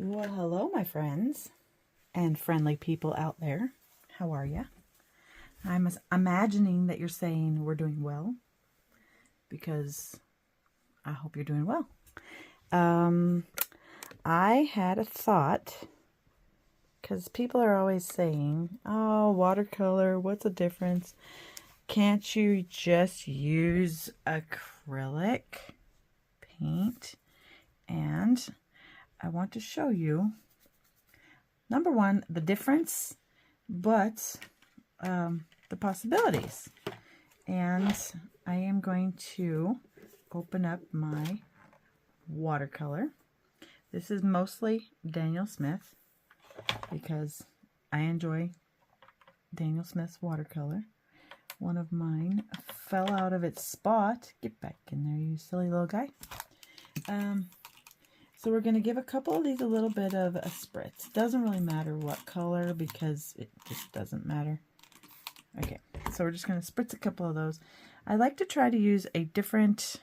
Well, hello, my friends and friendly people out there. How are you? I'm imagining that you're saying we're doing well, because I hope you're doing well. I had a thought, because people are always saying, oh, watercolor, what's the difference? Can't you just use acrylic paint? And I want to show you, number one, the difference, but the possibilities. And I am going to open up my watercolor. This is mostly Daniel Smith, because I enjoy Daniel Smith's watercolor. One of mine fell out of its spot. Get back in there, you silly little guy. So we're going to give a couple of these a little bit of a spritz. Doesn't really matter what color, because it just doesn't matter. Okay, so we're just going to spritz a couple of those. I like to try to use a different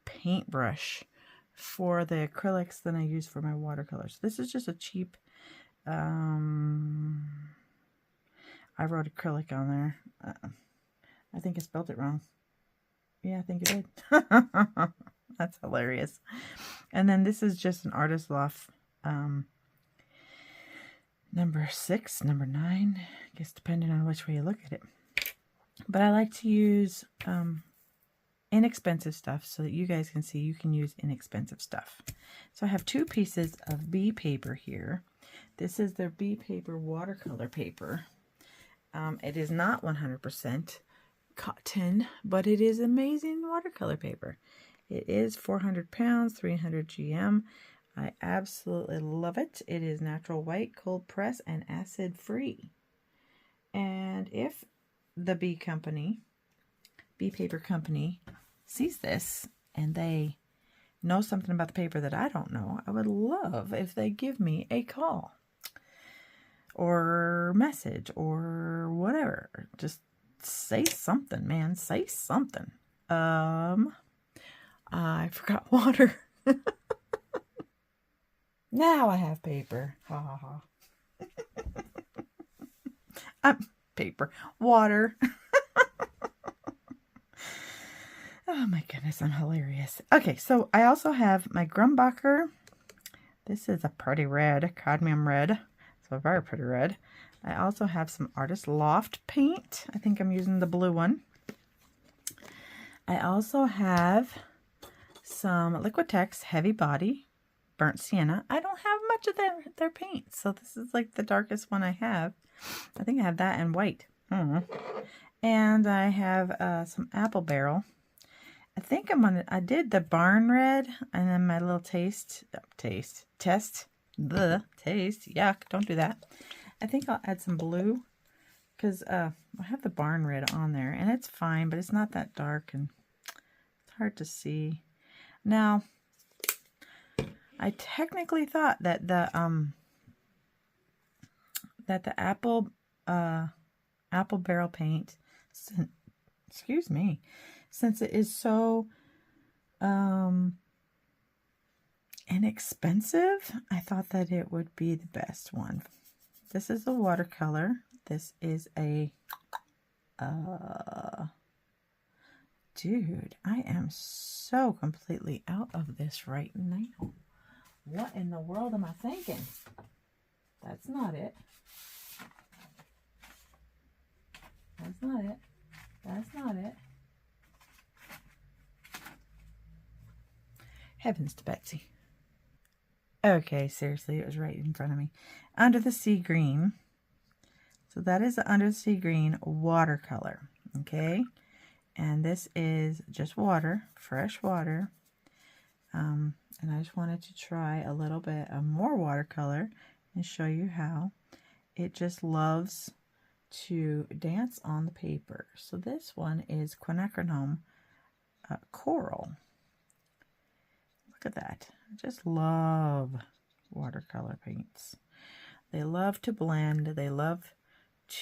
paintbrush for the acrylics than I use for my watercolors. This is just a cheap, I wrote acrylic on there. I think I spelled it wrong. Yeah, I think I did. That's hilarious. And then this is just an Artist Loft number 6, number 9, I guess, depending on which way you look at it. But I like to use inexpensive stuff so that you guys can see you can use inexpensive stuff. So I have 2 pieces of bee paper here. This is their bee paper watercolor paper. It is not 100% cotton, but it is amazing watercolor paper. It is 400 pounds, 300 GM. I absolutely love it. It is natural white, cold press, and acid free. And if the bee paper company sees this and they know something about the paper that I don't know, I would love if they give me a call or message or whatever. Just say something, man. Say something. I forgot water. Now I have paper. Ha ha ha. Paper. Water. Oh my goodness, I'm hilarious. Okay, so I also have my Grumbacher. This is a pretty red, cadmium red. So a very pretty red. I also have some Artist Loft paint. I think I'm using the blue one. I also have some Liquitex Heavy Body Burnt Sienna. I don't have much of their paint, so this is like the darkest one I have. I think I have that in white. And I have some Apple Barrel. I think I did the Barn Red, and then my little taste, yuck, don't do that. I think I'll add some blue, because I have the Barn Red on there, and it's fine, but it's not that dark, and it's hard to see. Now, I technically thought that the apple barrel paint, excuse me, since it is so inexpensive, I thought that it would be the best one. This is a watercolor. This is a dude, I am so completely out of this right now. What in the world am I thinking? That's not it. That's not it. That's not it. Heavens to Betsy. Okay, seriously, it was right in front of me. Under the Sea Green. So that is the Under the Sea Green watercolor. Okay. And this is just water, fresh water. And I just wanted to try a little bit of more watercolor and show you how it just loves to dance on the paper. So this one is quinacridone coral. Look at that. I just love watercolor paints. They love to blend. They love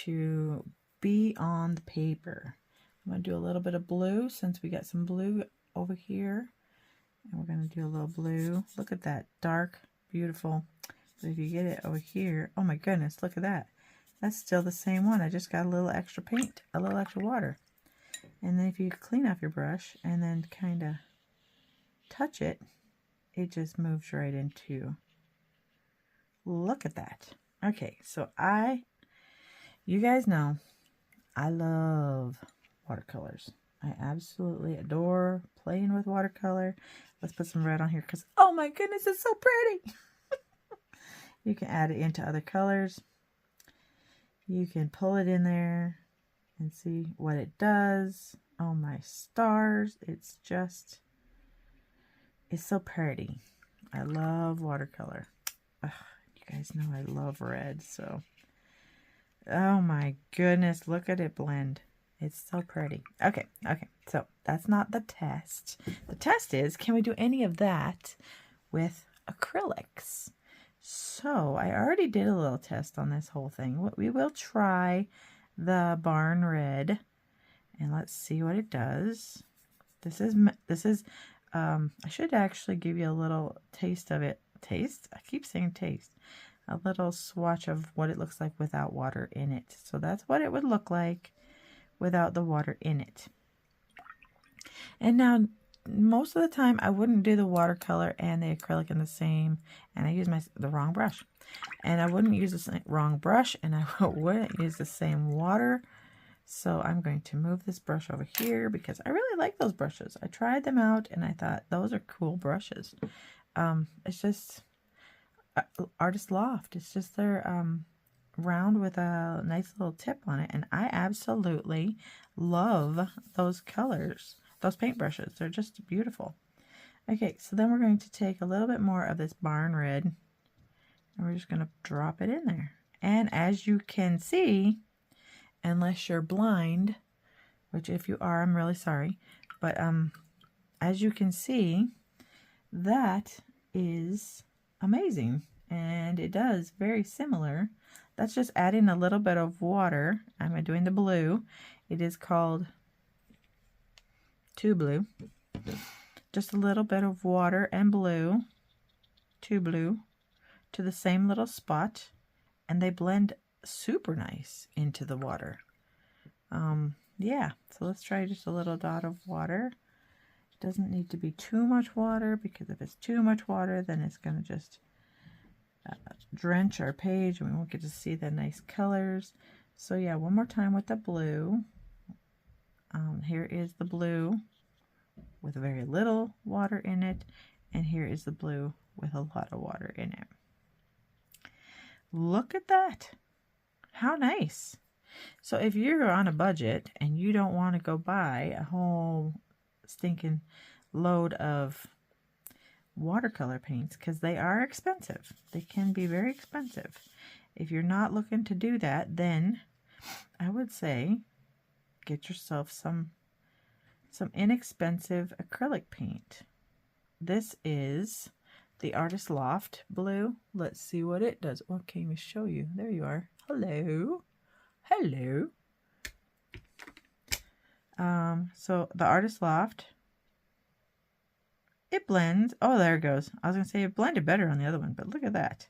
to be on the paper. I'm going to do a little bit of blue, since we got some blue over here. And we're going to do a little blue. Look at that dark beautiful. But if you get it over here, oh my goodness, look at that. That's still the same one. I just got a little extra paint, a little extra water. And then if you clean off your brush and then kind of touch it, it just moves right into, look at that. Okay, so you guys know, I love watercolors. I absolutely adore playing with watercolor. Let's put some red on here because, oh my goodness, it's so pretty. You can add it into other colors. You can pull it in there and see what it does. Oh my stars, it's so pretty. I love watercolor. Ugh, you guys know I love red, so. Oh my goodness, look at it blend. It's so pretty. Okay, so that's not the test. The test is, can we do any of that with acrylics? So I already did a little test on this whole thing. We will try the barn red, and let's see what it does. This is I should actually give you a little taste of it. Taste? I keep saying taste. A little swatch of what it looks like without water in it. So that's what it would look like without the water in it. And now, most of the time, I wouldn't do the watercolor and the acrylic in the same, and I use the wrong brush. And I wouldn't use the wrong brush, and I wouldn't use the same water. So I'm going to move this brush over here because I really like those brushes. I tried them out, and I thought, those are cool brushes. It's just Artist Loft. It's just their round with a nice little tip on it, and I absolutely love those colors, those paintbrushes. They're just beautiful. Okay, so then we're going to take a little bit more of this barn red, and we're just going to drop it in there. And as you can see, unless you're blind, which if you are, I'm really sorry, but as you can see, that is amazing, and it does very similar. That's just adding a little bit of water. I'm doing the blue. It is called 2 Blue. Just a little bit of water and blue, 2 Blue, to the same little spot, and they blend super nice into the water. Yeah, so let's try just a little dot of water. It doesn't need to be too much water, because if it's too much water, then it's going to just drench our page and we won't get to see the nice colors. So yeah, one more time with the blue. Here is the blue with very little water in it, and here is the blue with a lot of water in it. Look at that. How nice. So if you're on a budget and you don't want to go buy a whole stinking load of watercolor paints, because they are expensive. They can be very expensive. If you're not looking to do that, then I would say get yourself some inexpensive acrylic paint. This is the Artist Loft blue. Let's see what it does. Oh, can't even show you. There you are. Hello. Hello. So the Artist Loft, it blends. Oh, there it goes. I was going to say it blended better on the other one, but look at that.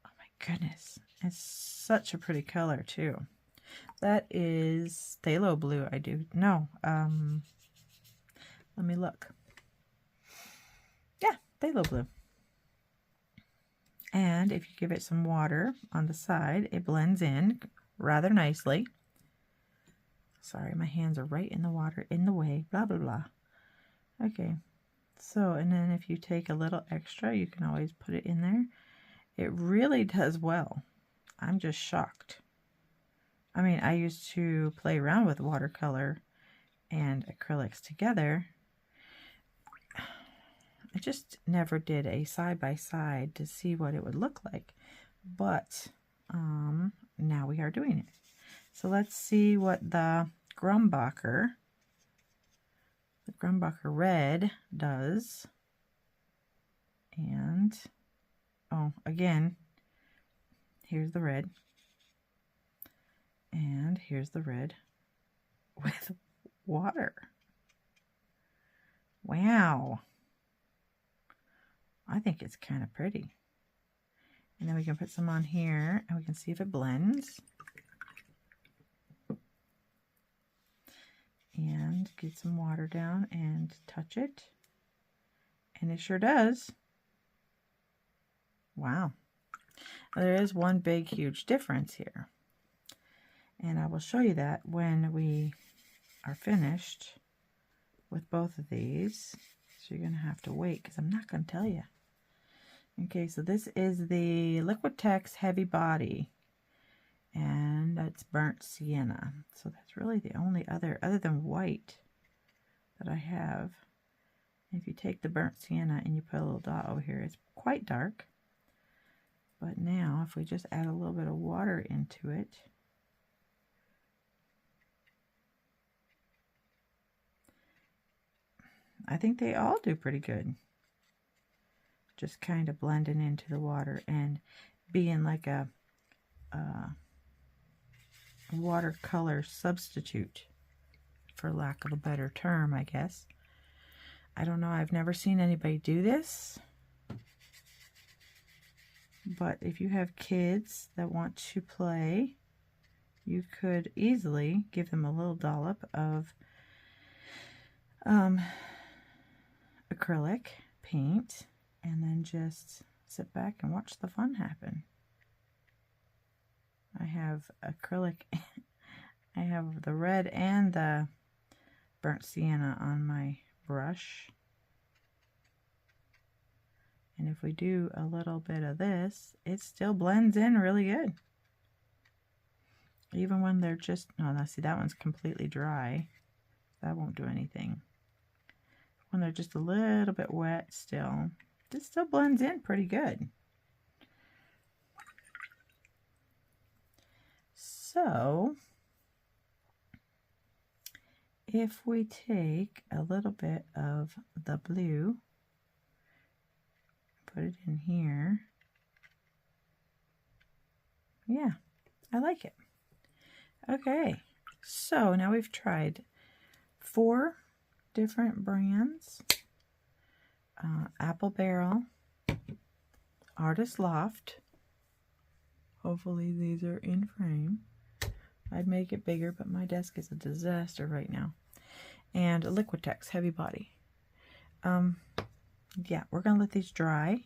Oh my goodness. It's such a pretty color too. That is phthalo blue. Let me look. Yeah, phthalo blue. And if you give it some water on the side, it blends in rather nicely. Sorry, my hands are right in the water, in the way, blah, blah, blah. Okay, so, and then if you take a little extra, you can always put it in there. It really does well. I'm just shocked. I mean, I used to play around with watercolor and acrylics together. I just never did a side-by-side to see what it would look like. But now we are doing it. So let's see what the Grumbacher red does. And, oh, again, here's the red. And here's the red with water. Wow. I think it's kind of pretty. And then we can put some on here and we can see if it blends. And get some water down and touch it. And it sure does. Wow. There is one big, huge difference here. And I will show you that when we are finished with both of these. So you're going to have to wait because I'm not going to tell you. Okay, so this is the Liquitex Heavy Body. And it's burnt sienna. So that's really the only other than white, that I have. And if you take the burnt sienna and you put a little dot over here, it's quite dark. But now, if we just add a little bit of water into it, I think they all do pretty good. Just kind of blending into the water and being like a watercolor substitute, for lack of a better term, I guess. I don't know, I've never seen anybody do this. But if you have kids that want to play, you could easily give them a little dollop of acrylic paint and then just sit back and watch the fun happen. I have acrylic, I have the red and the burnt sienna on my brush. And if we do a little bit of this, it still blends in really good. Even when they're just, no, now see, that one's completely dry. That won't do anything. When they're just a little bit wet still, this still blends in pretty good. So, if we take a little bit of the blue, put it in here, yeah, I like it. Okay, so now we've tried 4 different brands: Apple Barrel, Artist Loft. Hopefully these are in frame. I'd make it bigger, but my desk is a disaster right now. And Liquitex Heavy Body. Yeah, we're gonna let these dry,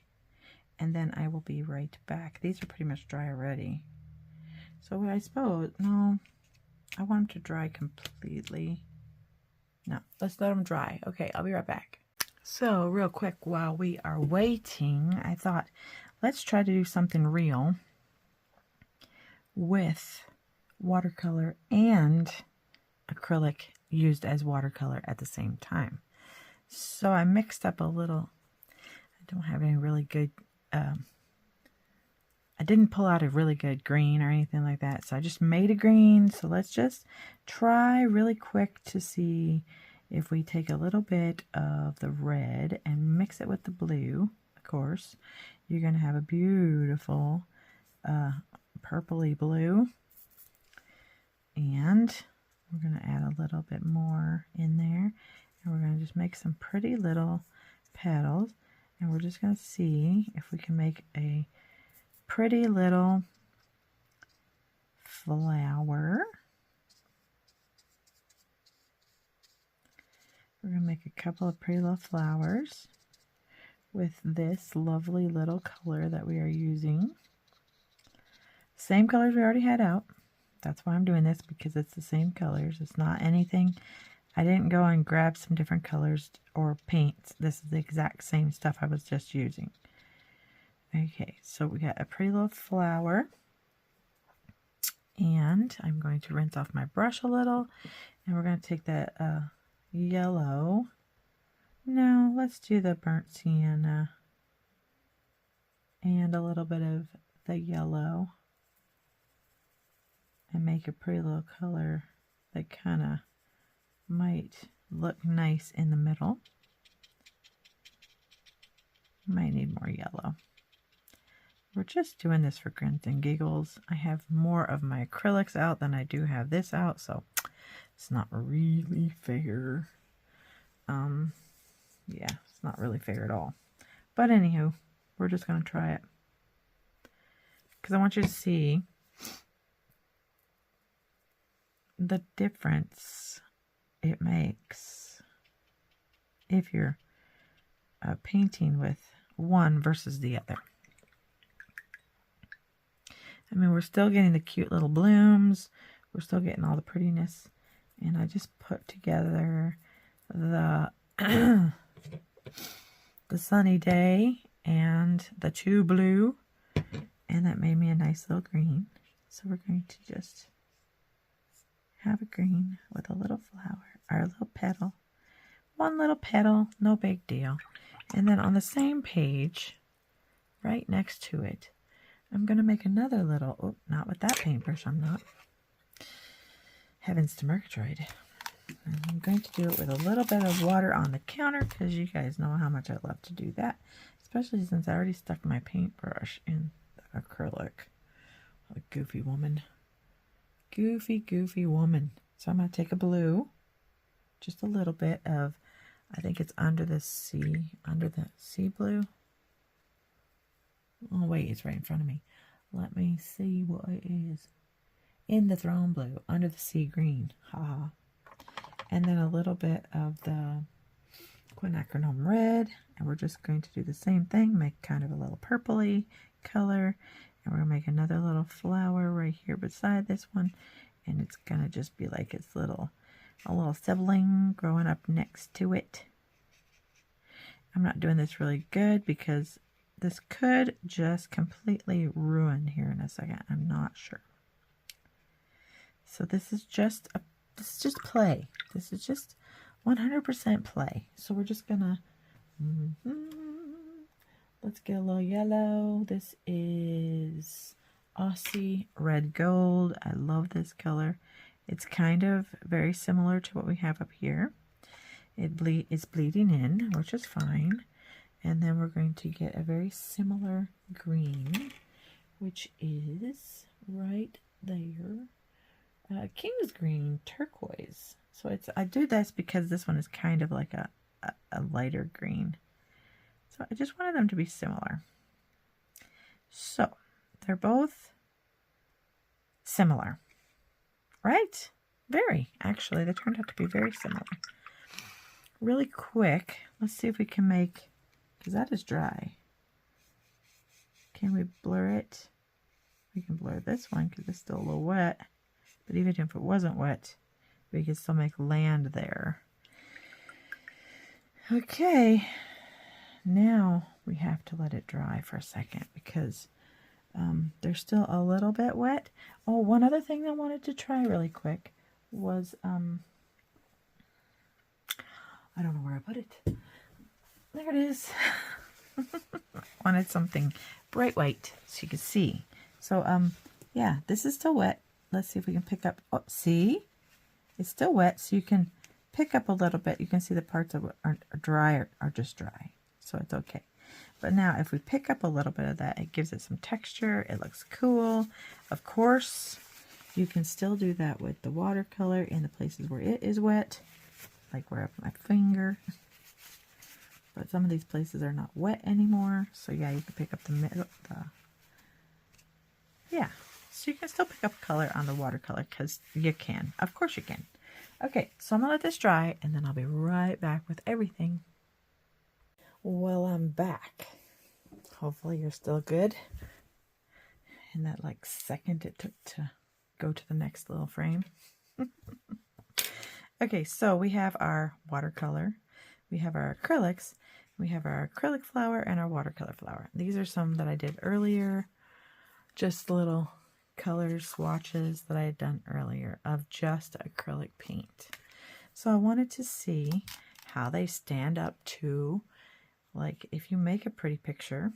and then I will be right back. These are pretty much dry already. So I suppose, no, I want them to dry completely. No, let's let them dry. Okay, I'll be right back. So real quick, while we are waiting, I thought, let's try to do something real with watercolor and acrylic used as watercolor at the same time. So I mixed up a little. I don't have any really good, I didn't pull out a really good green or anything like that. So I just made a green. So let's just try really quick to see if we take a little bit of the red and mix it with the blue. Of course, you're going to have a beautiful purpley blue. And we're going to add a little bit more in there. And we're going to just make some pretty little petals. And we're just going to see if we can make a pretty little flower. We're going to make a couple of pretty little flowers with this lovely little color that we are using. Same colors we already had out. That's why I'm doing this, because it's the same colors. It's not anything. I didn't go and grab some different colors or paints. This is the exact same stuff I was just using. Okay, so we got a pretty little flower. And I'm going to rinse off my brush a little. And we're going to take that yellow. No, let's do the burnt sienna. And a little bit of the yellow. And make a pretty little color that kind of might look nice in the middle. Might need more yellow. We're just doing this for grins and giggles. I have more of my acrylics out than I do have this out, so it's not really fair. Yeah, it's not really fair at all. But anywho, we're just going to try it. Because I want you to see the difference it makes if you're painting with one versus the other. I mean, we're still getting the cute little blooms. We're still getting all the prettiness. And I just put together the the sunny day and the two blue. And that made me a nice little green. So we're going to just have a green with a little flower, our little petal. One little petal, no big deal. And then on the same page, right next to it, I'm going to make another little, oh, not with that paintbrush, I'm not. Heavens to Murgatroyd. And I'm going to do it with a little bit of water on the counter because you guys know how much I love to do that. Especially since I already stuck my paintbrush in the acrylic. What a goofy woman. Goofy, goofy woman. So I'm going to take a blue, just a little bit of, I think it's under the sea blue. Oh wait, it's right in front of me. Let me see what it is. In the throne blue, under the sea green. Haha. And then a little bit of the quinacridone red. And we're just going to do the same thing. Make kind of a little purpley color. And we're going to make another little flower right here beside this one. And it's going to just be like its a little sibling growing up next to it. I'm not doing this really good because this could just completely ruin here in a second. I'm not sure. So this is just play. This is just 100% play. So we're just gonna let's get a little yellow. This is Aussie Red Gold. I love this color. It's kind of very similar to what we have up here. It's bleeding in, which is fine. And then we're going to get a very similar green, which is right there. King's Green Turquoise. So I do this because this one is kind of like a lighter green. So I just wanted them to be similar. So they're both similar, right? Very, actually, they turned out to be very similar. Really quick, let's see if we can make, because that is dry. Can we blur it? We can blur this one because it's still a little wet. But even if it wasn't wet, we could still make land there. Okay, now we have to let it dry for a second because they're still a little bit wet. Oh, one other thing I wanted to try really quick was, I don't know where I put it. There it is. Wanted something bright white so you could see. So, yeah, this is still wet. Let's see if we can pick up. Oh, see? It's still wet, so you can pick up a little bit. You can see the parts that are dry are just dry, so it's okay. But now, if we pick up a little bit of that, it gives it some texture. It looks cool. Of course, you can still do that with the watercolor in the places where it is wet, like where I put my finger. But some of these places are not wet anymore, so yeah, you can pick up the middle. Yeah. So you can still pick up color on the watercolor because you can. Of course you can. Okay, so I'm going to let this dry and then I'll be right back with everything. Well, I'm back. Hopefully you're still good. In that like second it took to go to the next little frame. Okay, so we have our watercolor. We have our acrylics. We have our acrylic flower and our watercolor flower. These are some that I did earlier. Just little color swatches that I had done earlier of just acrylic paint. So I wanted to see how they stand up to, like, if you make a pretty picture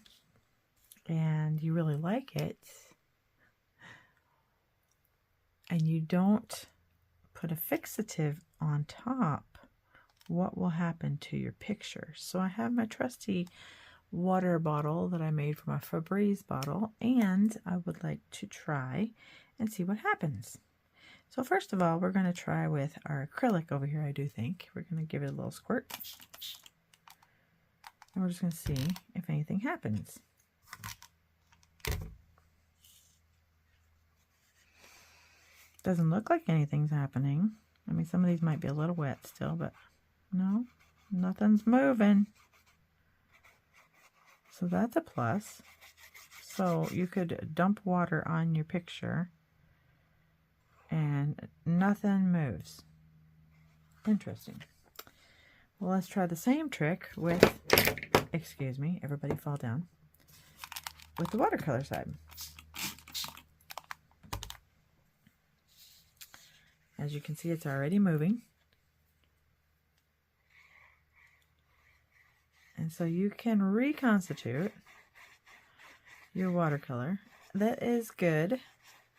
and you really like it and you don't put a fixative on top, what will happen to your picture? So I have my trusty water bottle that I made from a Febreze bottle, and I would like to try and see what happens. So first of all, we're going to try with our acrylic over here. I do think we're going to give it a little squirt. And we're just going to see if anything happens. Doesn't look like anything's happening. I mean, some of these might be a little wet still, but no, nothing's moving. So that's a plus. So you could dump water on your picture and nothing moves. Interesting. Well, let's try the same trick with, excuse me, everybody fall down, with the watercolor side. As you can see, it's already moving. And so you can reconstitute your watercolor. That is good.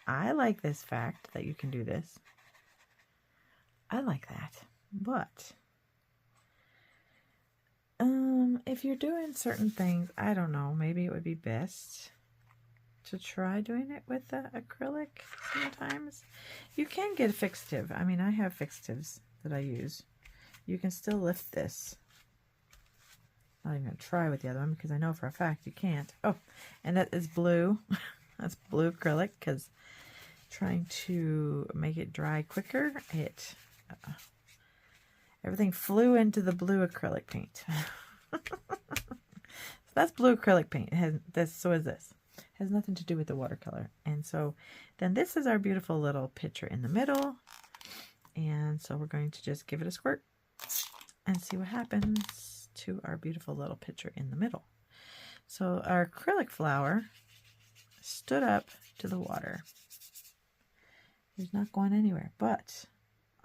I like this fact that you can do this. I like that. But if you're doing certain things, I don't know, maybe it would be best to try doing it with the acrylic sometimes. You can get a fixative. I mean, I have fixatives that I use. You can still lift this. I'm not even going to try with the other one because I know for a fact you can't. Oh, and that is blue. That's blue acrylic because trying to make it dry quicker, everything flew into the blue acrylic paint. So that's blue acrylic paint. It has this. So is this. It has nothing to do with the watercolor. And so then this is our beautiful little picture in the middle. And so we're going to just give it a squirt and see what happens to our beautiful little picture in the middle. So our acrylic flower stood up to the water. It's not going anywhere, but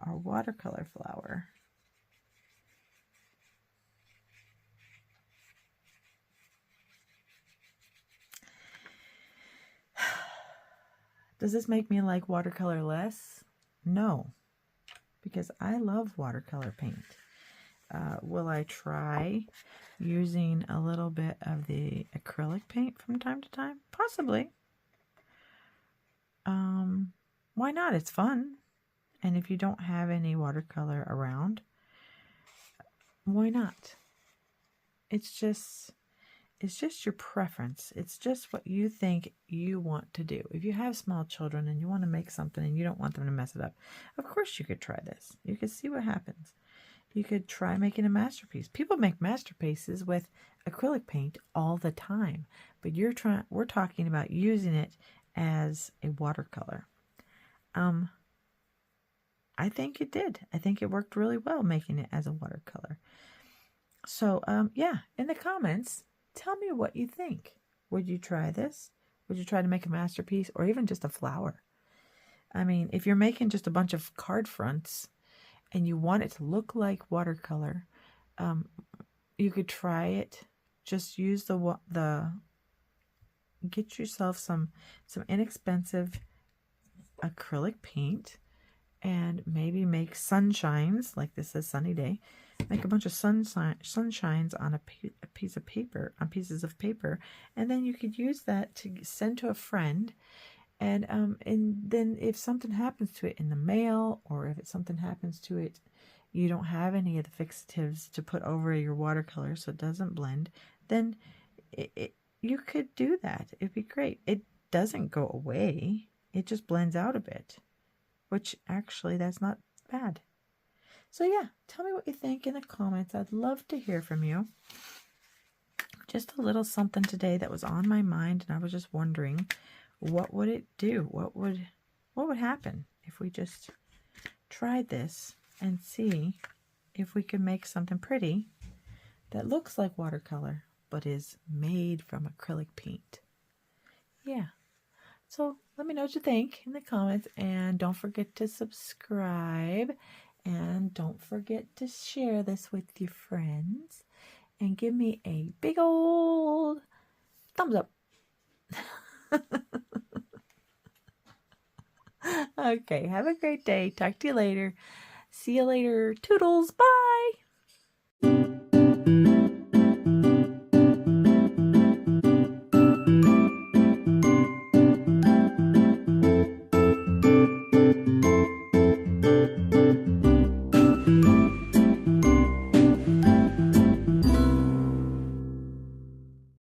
our watercolor flower does this make me like watercolor less? No, because I love watercolor paint. Will I try using a little bit of the acrylic paint from time to time? Possibly. Why not? It's fun. And if you don't have any watercolor around, why not? It's just your preference. It's just what you think you want to do. If you have small children and you want to make something and you don't want them to mess it up, of course you could try this. You could see what happens. You could try making a masterpiece. People make masterpieces with acrylic paint all the time, but we're talking about using it as a watercolor. I think it did. I think it worked really well making it as a watercolor. So, yeah, in the comments, tell me what you think. Would you try this? Would you try to make a masterpiece or even just a flower? I mean, if you're making just a bunch of card fronts and you want it to look like watercolor, you could try it. Just use get yourself some inexpensive acrylic paint and maybe make sunshines, like this says sunny day. Make a bunch of sunshines on a piece of paper, on pieces of paper, and then you could use that to send to a friend. And then if something happens to it in the mail, or if something happens to it, you don't have any of the fixatives to put over your watercolor so it doesn't blend, then you could do that. It'd be great. It doesn't go away. It just blends out a bit, which actually that's not bad. So yeah, tell me what you think in the comments. I'd love to hear from you. Just a little something today that was on my mind, and I was just wondering, what would it do? What would happen if we just tried this and see if we could make something pretty that looks like watercolor but is made from acrylic paint? Yeah. So let me know what you think in the comments, and don't forget to subscribe, and don't forget to share this with your friends, and give me a big old thumbs up. Okay, have a great day. Talk to you later. See you later. Toodles. Bye.